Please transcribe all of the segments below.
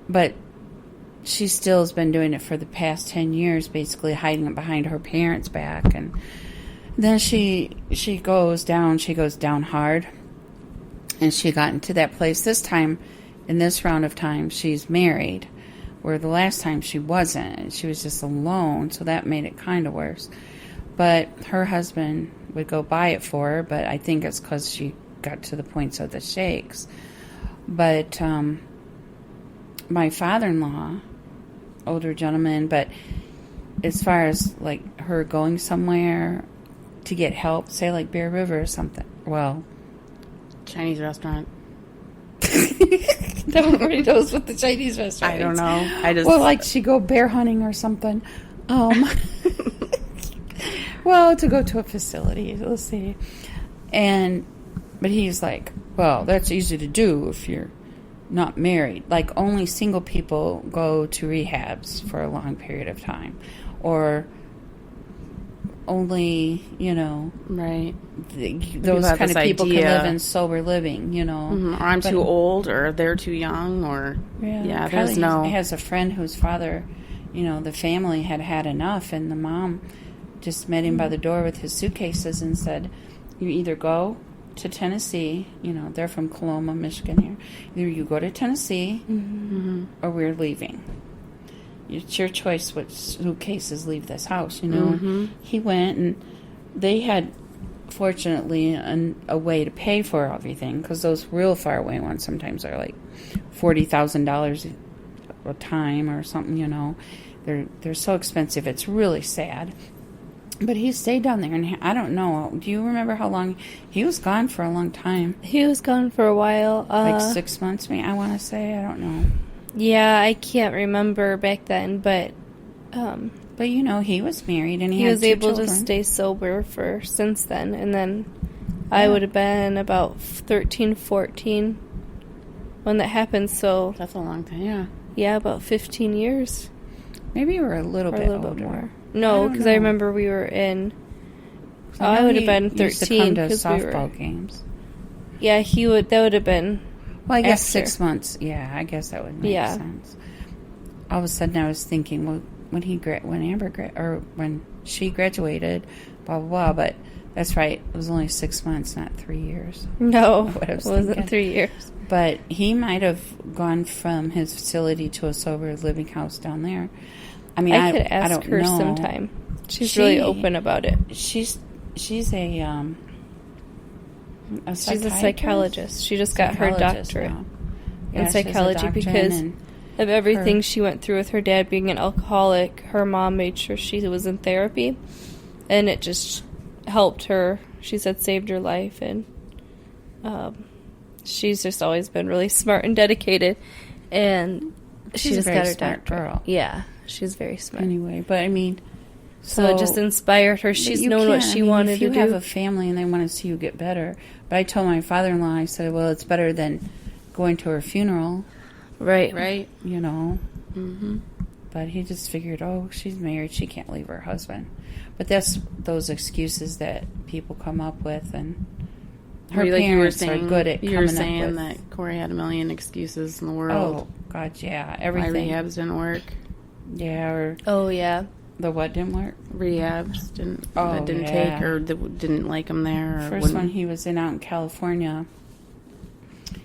but she still has been doing it for the past 10 years, basically hiding it behind her parents' back. And then she goes down hard. And she got into that place. This time, in this round of time, she's married, where the last time she wasn't. She was just alone, so that made it kind of worse. But her husband would go buy it for her, but I think it's because she got to the points of the shakes. But my father-in-law, older gentleman, but as far as like her going somewhere to get help, say like Bear River or something, well, Chinese restaurant. Nobody knows what the Chinese restaurant I don't is. know. Well, like she go bear hunting or something. Well, to go to a facility, let's see. But he's like, well, that's easy to do if you're not married. Like, only single people go to rehabs for a long period of time. Or only, right. Those kind of people can live in sober living, Mm-hmm. Or I'm too old, or they're too young, or, yeah there's no... has a friend whose father, the family had enough, and the mom just met him by the door with his suitcases and said, you either go to Tennessee, they're from Coloma, Michigan here. Either you go to Tennessee or we're leaving. It's your choice what suitcases leave this house, He went, and they had, fortunately, a way to pay for everything, because those real far away ones sometimes are like $40,000 a time or something, They're so expensive. It's really sad. But he stayed down there, and I don't know. Do you remember how long? He was gone for a long time. He was gone for a while. Like 6 months, I want to say. I don't know. Yeah, I can't remember back then, but... But, he was married, and he was had 2 able children. to stay sober for since then. And then I would have been about 13, 14 when that happened, so... That's a long time, yeah. Yeah, about 15 years. Maybe you were a little bit older. More. No, because I remember we were in... I would have been 13. Used to come to softball games. Yeah, that would have been... Well, I guess after. 6 months. Yeah, I guess that would make sense. All of a sudden, I was thinking, well, when she graduated, blah blah blah. But that's right; it was only 6 months, not 3 years. No, it wasn't 3 years. But he might have gone from his facility to a sober living house down there. I mean, I could ask I don't her know. sometime. She's really open about it. She's a she's a psychologist. She just got her doctorate in psychology because of everything she went through with her dad being an alcoholic. Her mom made sure she was in therapy, and it just helped her. She said saved her life, and she's just always been really smart and dedicated, and she just got her doctorate. Girl. Yeah, she's very smart. Anyway, but I mean... So it just inspired her. She's known what she wanted to do. If you have a family and they want to see you get better. But I told my father-in-law, I said, well, it's better than going to her funeral. Right. Mm-hmm. But he just figured, she's married. She can't leave her husband. But that's those excuses that people come up with. And her parents are good at coming up with. You were saying that Corey had a million excuses in the world. Oh, God, yeah. Everything. Why rehabs didn't work. Yeah. Yeah. The what didn't work? Rehabs didn't take, or didn't like him there. Or First one he was out in California,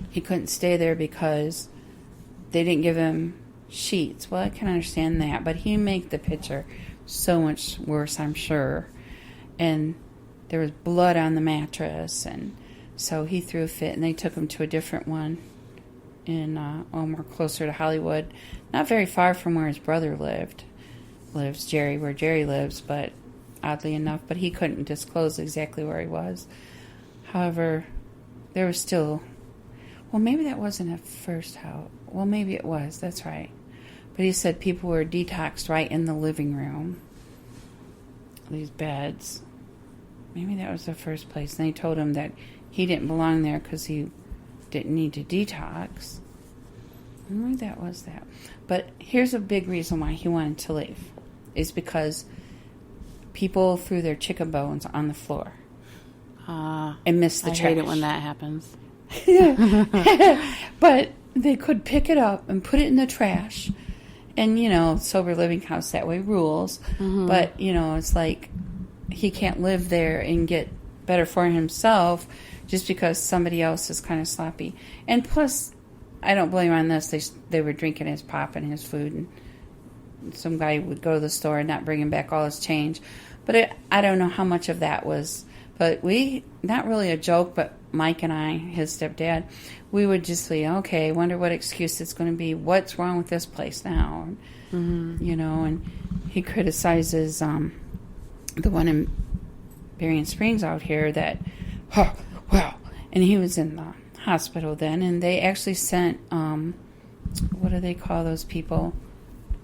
he couldn't stay there because they didn't give him sheets. Well, I can understand that, but he made the picture so much worse, I'm sure. And there was blood on the mattress, and so he threw a fit, and they took him to a different one in more closer to Hollywood, not very far from where his brother lives Jerry, where Jerry lives, but oddly enough, but he couldn't disclose exactly where he was. However, there was still, well, maybe that wasn't a first house. Well, maybe it was, that's right. But he said people were detoxed right in the living room, these beds. Maybe that was the first place. And they told him that he didn't belong there because he didn't need to detox. Maybe that was that. But here's a big reason why he wanted to leave. Is because people threw their chicken bones on the floor and missed the trash. I hate it when that happens. But they could pick it up and put it in the trash. And, you know, sober living house that way rules. Mm-hmm. But, you know, it's like he can't live there and get better for himself just because somebody else is kind of sloppy. And plus, I don't blame on this. They were drinking his pop and his food. And some guy would go to the store and not bring him back all his change. But I don't know how much of that was. But not really a joke, but Mike and I, his stepdad, we would just say, okay, wonder what excuse it's going to be. What's wrong with this place now? Mm-hmm. You know, and he criticizes the one in Berrien Springs out here that, and he was in the hospital then, and they actually sent, what do they call those people?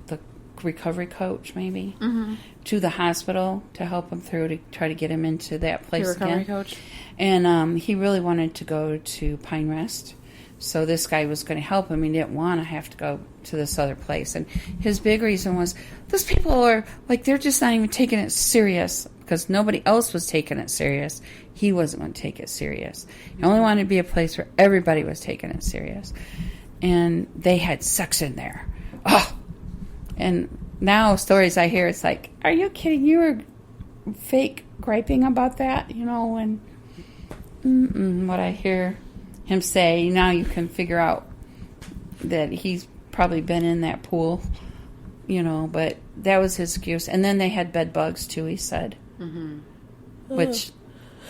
The recovery coach, maybe, mm-hmm. to the hospital to help him through to try to get him into that place the recovery again. Coach. And he really wanted to go to Pine Rest. So this guy was going to help him. He didn't want to have to go to this other place. And his big reason was, those people are, like, they're just not even taking it serious because nobody else was taking it serious. He wasn't going to take it serious. He only wanted to be a place where everybody was taking it serious. And they had sex in there. Oh! And now stories I hear, it's like, are you kidding? You were fake griping about that, you know, and what I hear him say, now you can figure out that he's probably been in that pool, you know, but that was his excuse. And then they had bed bugs too, he said. Mm-hmm. Which,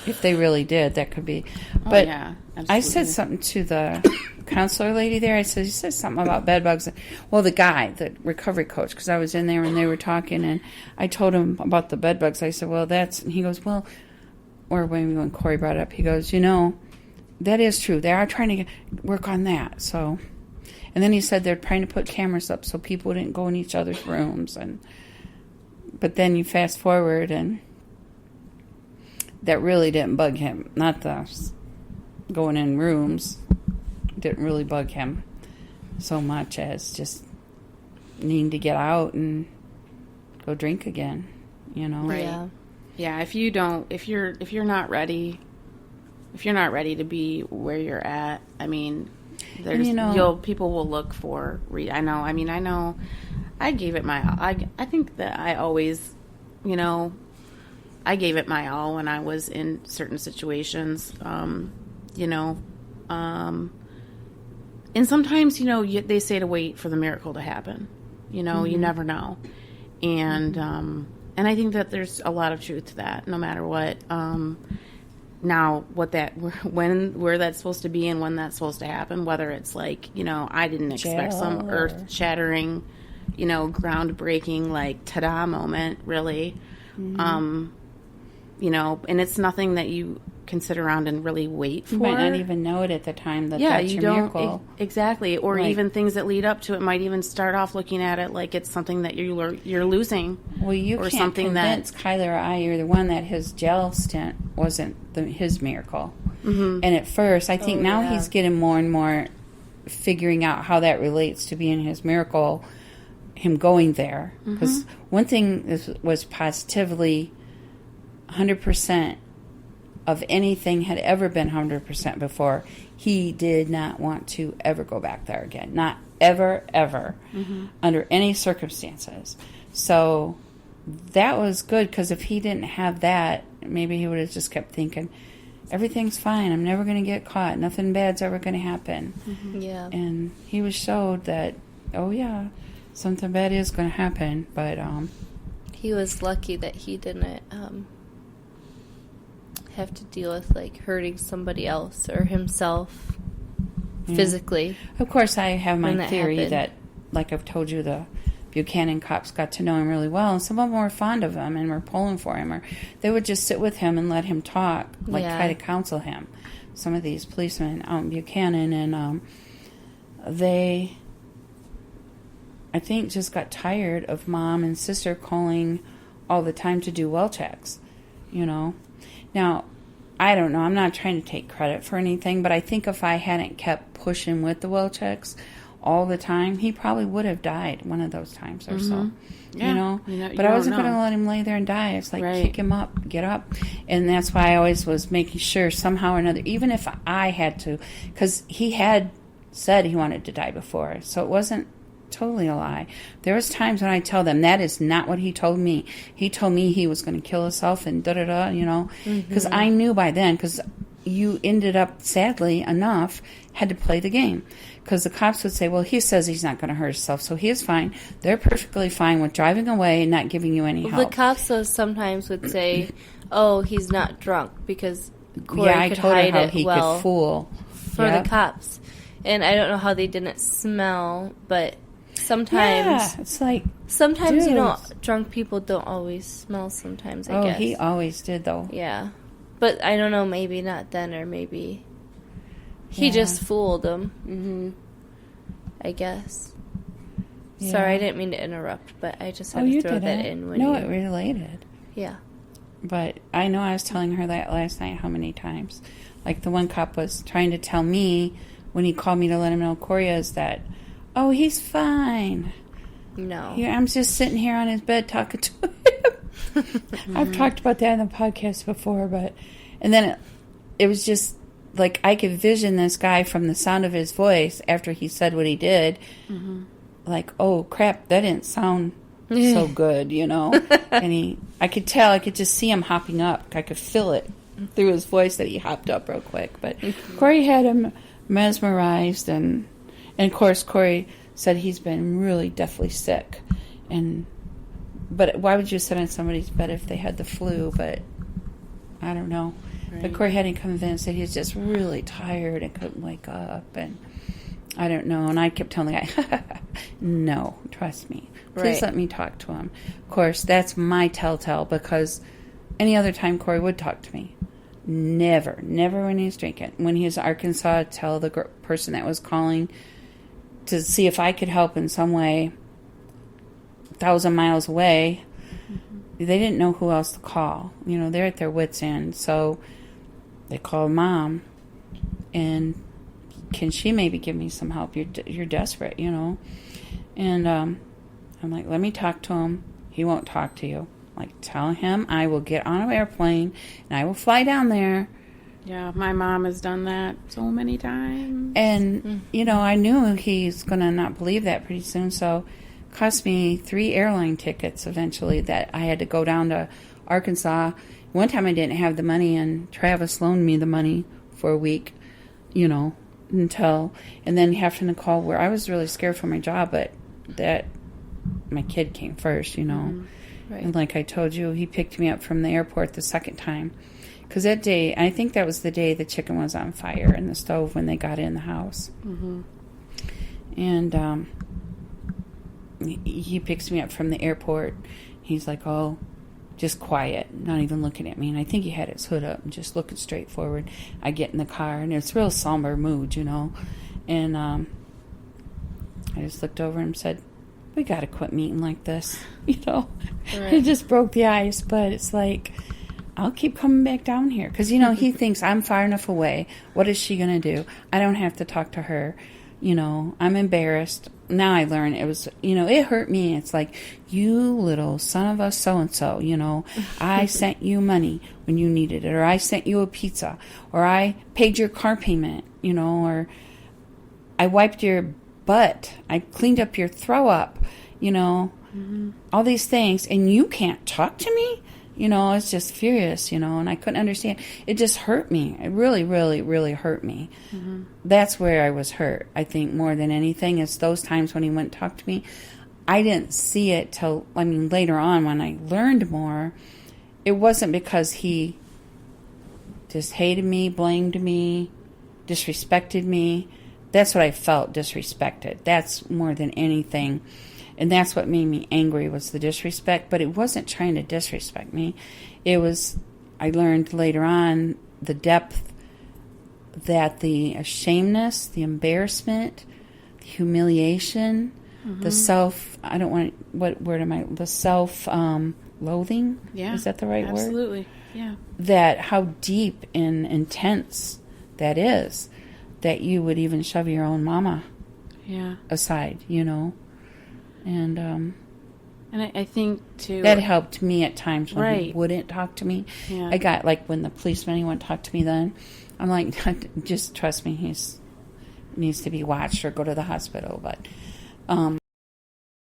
if they really did, that could be. But yeah, I said something to the counselor lady there. I said, you said something about bed bugs. Well, the guy, the recovery coach, because I was in there and they were talking, and I told him about the bed bugs. I said, well, and he goes, well, or when Corey brought it up, he goes, you know, that is true. They are trying to work on that. So, and then he said they're trying to put cameras up so people didn't go in each other's rooms. But then you fast forward, and that really didn't bug him. Not the going in rooms didn't really bug him so much as just needing to get out and go drink again. You know, right? Yeah. If you're not ready. If you're not ready to be where you're at, I mean, people will look for. I know. I gave it my. I think that I always, you know, I gave it my all when I was in certain situations. You know, and sometimes, you know, they say to wait for the miracle to happen. You know, mm-hmm. You never know, and I think that there's a lot of truth to that. No matter what. Now, where that's supposed to be and when that's supposed to happen, whether it's like, you know, I didn't expect some earth-shattering, you know, groundbreaking, like, ta-da moment, really. Mm-hmm. You know, and it's nothing that you can sit around and really wait for. You might not even know it at the time that's your miracle. Exactly. Or even things that lead up to it might even start off looking at it like it's something that you're losing. Well, you can't convince Kyler or I, you're the one that his jail stint wasn't his miracle. Mm-hmm. And at first, I think now he's getting more and more figuring out how that relates to being his miracle, him going there. Because one thing was positively 100% of anything had ever been 100% before. He did not want to ever go back there again. Not ever, under any circumstances. So that was good, because if he didn't have that, maybe he would have just kept thinking, everything's fine. I'm never going to get caught. Nothing bad's ever going to happen. Mm-hmm. Yeah. And he was showed that, oh yeah, something bad is going to happen. But he was lucky that he didn't have to deal with, like, hurting somebody else or himself physically. Of course, I have my theory that, like I've told you, the Buchanan cops got to know him really well, and some of them were fond of him and were pulling for him, or they would just sit with him and let him talk, try to counsel him. Some of these policemen out in Buchanan, and they, I think, just got tired of Mom and Sister calling all the time to do well checks, you know. Now, I don't know. I'm not trying to take credit for anything, but I think if I hadn't kept pushing with the well checks all the time, he probably would have died one of those times or so. Yeah. You know? But I wasn't going to let him lay there and die. It's like, kick him up, get up. And that's why I always was making sure somehow or another, even if I had to, because he had said he wanted to die before. So it wasn't totally a lie. There was times when I tell them that is not what he told me. He told me he was going to kill himself and da-da-da, you know. Because I knew by then, because you ended up, sadly enough, had to play the game. Because the cops would say, well, he says he's not going to hurt himself, so he is fine. They're perfectly fine with driving away and not giving you any help. The cops sometimes would say, oh, he's not drunk, because Corey I could told hide her how it he well could fool. for the cops. And I don't know how they didn't smell, but sometimes... Yeah, it's like... Sometimes, dude. you know, drunk people don't always smell sometimes, I guess. Oh, he always did, though. Yeah. But I don't know, maybe not then, or maybe he just fooled them. I guess. Yeah. Sorry, I didn't mean to interrupt, but I just had to throw that in. No, it related. Yeah. But I know I was telling her that last night how many times. Like the one cop was trying to tell me when he called me to let him know Corey is that, oh, he's fine. No. Yeah, I'm just sitting here on his bed talking to him. I've talked about that in the podcast before, but... And then it was just... Like, I could vision this guy from the sound of his voice after he said what he did. Like, oh, crap, that didn't sound so good, you know? And I could tell, I could just see him hopping up. I could feel it through his voice that he hopped up real quick. But Corey had him mesmerized. And of course, Corey said he's been really deathly sick. But why would you sit on somebody's bed if they had the flu? But I don't know. Right. But Corey had him convinced that he was just really tired and couldn't wake up. And I don't know. And I kept telling the guy, no, trust me. Please let me talk to him. Of course, that's my telltale, because any other time Corey would talk to me. Never when he was drinking. When he was in Arkansas, tell the person that was calling to see if I could help in some way 1,000 miles away. They didn't know who else to call. You know, they're at their wits' end. So they called Mom, and can she maybe give me some help? You're desperate, you know. And I'm like, let me talk to him. He won't talk to you. Like, tell him I will get on an airplane and I will fly down there. Yeah, my mom has done that so many times. And, you know, I knew he's going to not believe that pretty soon, so it cost me 3 airline tickets eventually that I had to go down to Arkansas. One time I didn't have the money, and Travis loaned me the money for a week, you know, and then having to call where I was really scared for my job, but that my kid came first, you know. Right. And like I told you, he picked me up from the airport the second time. Because that day, I think that was the day the chicken was on fire in the stove when they got in the house. And he picks me up from the airport. He's like, oh, just quiet, not even looking at me. And I think he had his hood up and just looking straight forward. I get in the car, and it's a real somber mood, you know. And I just looked over and said, we got to quit meeting like this, you know. Right. It just broke the ice, but it's like, I'll keep coming back down here. Because, you know, he thinks I'm far enough away. What is she going to do? I don't have to talk to her. You know, I'm embarrassed. Now I learn it was, you know, it hurt me. It's like, you little son of a so-and-so, you know, I sent you money when you needed it, or I sent you a pizza, or I paid your car payment, you know, or I wiped your butt, I cleaned up your throw up, you know, all these things, and you can't talk to me? You know, I was just furious, you know, and I couldn't understand. It just hurt me. It really, really, really hurt me. That's where I was hurt, I think, more than anything, is those times when he went and talked to me. I didn't see it till, I mean, later on when I learned more. It wasn't because he just hated me, blamed me, disrespected me. That's what I felt, disrespected. That's more than anything. And that's what made me angry, was the disrespect. But it wasn't trying to disrespect me. It was, I learned later on, the depth, that the ashamedness, the embarrassment, the humiliation, the self, I don't want, what word am I, the self-loathing? Yeah. Is that the right word? Absolutely, yeah. That how deep and intense that is, that you would even shove your own mama aside, you know. And I think, too... that helped me at times when he wouldn't talk to me. Yeah. I got, like, when the policeman, he wouldn't talk to me then. I'm like, just trust me, needs to be watched or go to the hospital. But